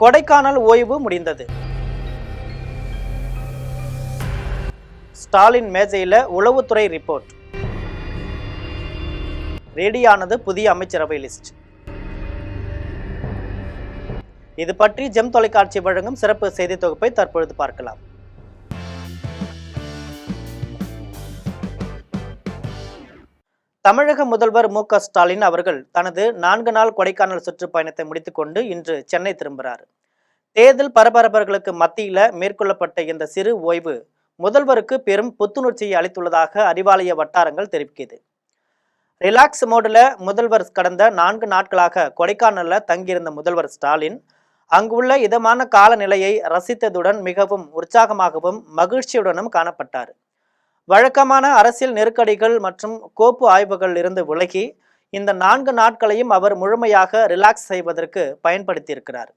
கொடைக்கானல் ஓய்வு முடிந்தது. ஸ்டாலின் மேஜையில உளவுத்துறை ரிப்போர்ட். ரெடியானது புதிய அமைச்சரவை லிஸ்ட். இது பற்றி ஜெம் தொலைக்காட்சி வழங்கும் சிறப்பு செய்தி தொகுப்பை தற்பொழுது பார்க்கலாம். தமிழக முதல்வர் மு.க. ஸ்டாலின் அவர்கள் தனது 4 நாள் கொடைக்கானல் சுற்றுப்பயணத்தை முடித்துக்கொண்டு இன்று சென்னை திரும்புகிறார். தேர்தல் பரபரப்புகளுக்கு மத்தியில மேற்கொள்ளப்பட்ட இந்த சிறு ஓய்வு முதல்வருக்கு பெரும் புத்துணர்ச்சியை அளித்துள்ளதாக அறிவாலய வட்டாரங்கள் தெரிவிக்கிறது. ரிலாக்ஸ் மோடுல முதல்வர் கடந்த 4 நாட்களாக கொடைக்கானல்ல தங்கியிருந்த முதல்வர் ஸ்டாலின் அங்குள்ள இதமான காலநிலையை ரசித்ததுடன் மிகவும் உற்சாகமாகவும் மகிழ்ச்சியுடனும் காணப்பட்டார். வழக்கமான அரசியல் நெருக்கடிகள் மற்றும் கோப்பு ஆய்வுகள் இருந்து விலகி இந்த 4 நாட்களையும் அவர் முழுமையாக ரிலாக்ஸ் செய்வதற்கு பயன்படுத்தியிருக்கிறார்.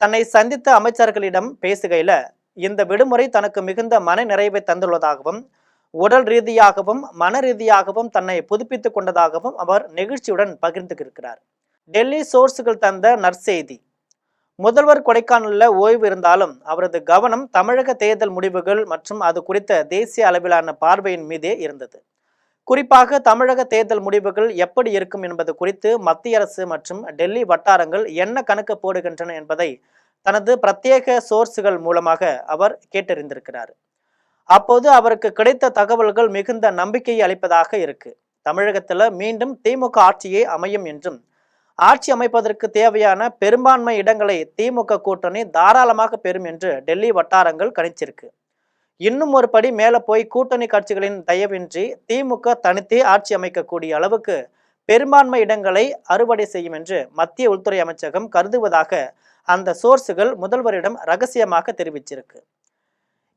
தன்னை சந்தித்த அமைச்சர்களிடம் பேசுகையில இந்த விடுமுறை தனக்கு மிகுந்த மன நிறைவை தந்துள்ளதாகவும் உடல் ரீதியாகவும் மன ரீதியாகவும் தன்னை புதுப்பித்துக் கொண்டதாகவும் அவர் நெகிழ்ச்சியுடன் பகிர்ந்துகிறார். டெல்லி சோர்ஸுகள் தந்த நற்செய்தி. முதல்வர் கொடைக்கானல்ல ஓய்வு இருந்தாலும் அவரது கவனம் தமிழக தேர்தல் முடிவுகள் மற்றும் அது குறித்த தேசிய அளவிலான பார்வையின் மீதே இருந்தது. குறிப்பாக தமிழக தேர்தல் முடிவுகள் எப்படி இருக்கும் என்பது குறித்து மத்திய அரசு மற்றும் டெல்லி வட்டாரங்கள் என்ன கணக்கு போடுகின்றன என்பதை தனது பிரத்யேக சோர்ஸுகள் மூலமாக அவர் கேட்டறிந்திருக்கிறார். அப்போது அவருக்கு கிடைத்த தகவல்கள் மிகுந்த நம்பிக்கையை அளிப்பதாக இருக்கு. தமிழகத்துல மீண்டும் திமுக ஆட்சியே அமையும் என்றும் ஆட்சி அமைப்பதற்கு தேவையான பெரும்பான்மை இடங்களை திமுக கூட்டணி தாராளமாக பெறும் என்று டெல்லி வட்டாரங்கள் கணிச்சிருக்கு. இன்னும் ஒரு படி மேல போய் கூட்டணி கட்சிகளின் தயவின்றி திமுக தனித்தே ஆட்சி அமைக்கக்கூடிய அளவுக்கு பெரும்பான்மை இடங்களை அறுவடை செய்யும் என்று மத்திய உள்துறை அமைச்சகம் கருதுவதாக அந்த சோர்ஸுகள் முதல்வரிடம் ரகசியமாக தெரிவிச்சிருக்கு.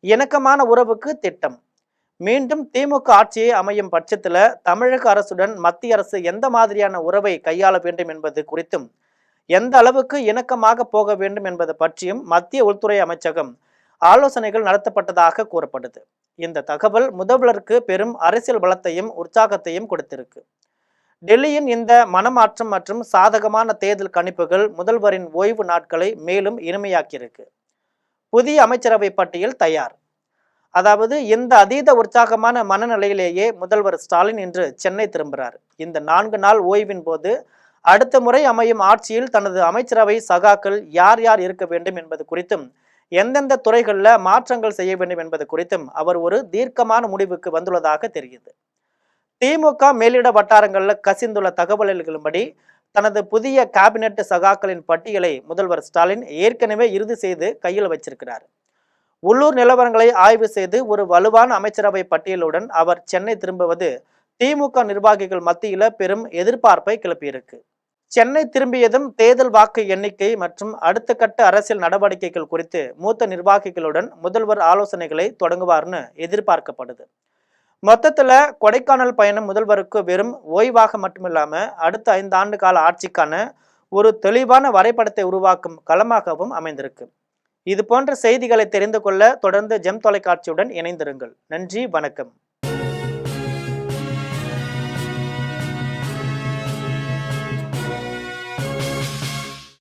இணக்கமான உறவுக்கு திட்டம். மீண்டும் திமுக ஆட்சியை அமையும் பட்சத்துல தமிழக அரசுடன் மத்திய அரசு எந்த மாதிரியான உறவை கையாள வேண்டும் என்பது குறித்தும் எந்த அளவுக்கு இணக்கமாக போக வேண்டும் என்பது பற்றியும் மத்திய உள்துறை அமைச்சகம் ஆலோசனைகள் நடத்தப்பட்டதாக கூறப்படுது. இந்த தகவல் முதல்வருக்கு பெரும் அரசியல் பலத்தையும் உற்சாகத்தையும் கொடுத்திருக்கு. டெல்லியின் இந்த மனமாற்றம் மற்றும் சாதகமான தேர்தல் கணிப்புகள் முதல்வரின் ஓய்வு நாட்களை மேலும் இனிமையாக்கியிருக்கு. புதிய அமைச்சரவை பட்டியல் தயார். அதாவது இந்த அதீத உற்சாகமான மனநிலையிலேயே முதல்வர் ஸ்டாலின் இன்று சென்னை திரும்புகிறார். இந்த 4 நாள் ஓய்வின் போது அடுத்த முறை அமையும் ஆட்சியில் தனது அமைச்சரவை சகாக்கள் யார் யார் இருக்க வேண்டும் என்பது குறித்தும் எந்தெந்த துறைகளில் மாற்றங்கள் செய்ய வேண்டும் என்பது குறித்தும் அவர் ஒரு தீர்க்கமான முடிவுக்கு வந்துள்ளதாக தெரிகிறது. திமுக மேலிட வட்டாரங்களில் கசிந்துள்ள தகவல்களின்படி தனது புதிய கேபினெட் சகாக்களின் பட்டியலை முதல்வர் ஸ்டாலின் ஏற்கனவே இறுதி செய்து கையில் வச்சிருக்கிறார். உள்ளூர் நிலவரங்களை ஆய்வு செய்து ஒரு வலுவான அமைச்சரவை பட்டியலுடன் அவர் சென்னை திரும்புவது திமுக நிர்வாகிகள் மத்தியில பெரும் எதிர்பார்ப்பை கிளப்பியிருக்கு. சென்னை திரும்பியதும் தேர்தல் வாக்கு எண்ணிக்கை மற்றும் அடுத்த கட்ட அரசியல் நடவடிக்கைகள் குறித்து மூத்த நிர்வாகிகளுடன் முதல்வர் ஆலோசனைகளை தொடங்குவார்னு எதிர்பார்க்கப்படுது. மொத்தத்துல கொடைக்கானல் பயணம் முதல்வருக்கு வெறும் ஓய்வாக மட்டுமில்லாம அடுத்த 5 ஆண்டு கால ஆட்சிக்கான ஒரு தெளிவான வரைபடத்தை உருவாக்கும் களமாகவும் அமைந்திருக்கு. இது போன்ற செய்திகளை தெரிந்து கொள்ள தொடர்ந்து ஜெம் தொலைக்காட்சியுடன் இணைந்திருங்கள். நன்றி, வணக்கம்.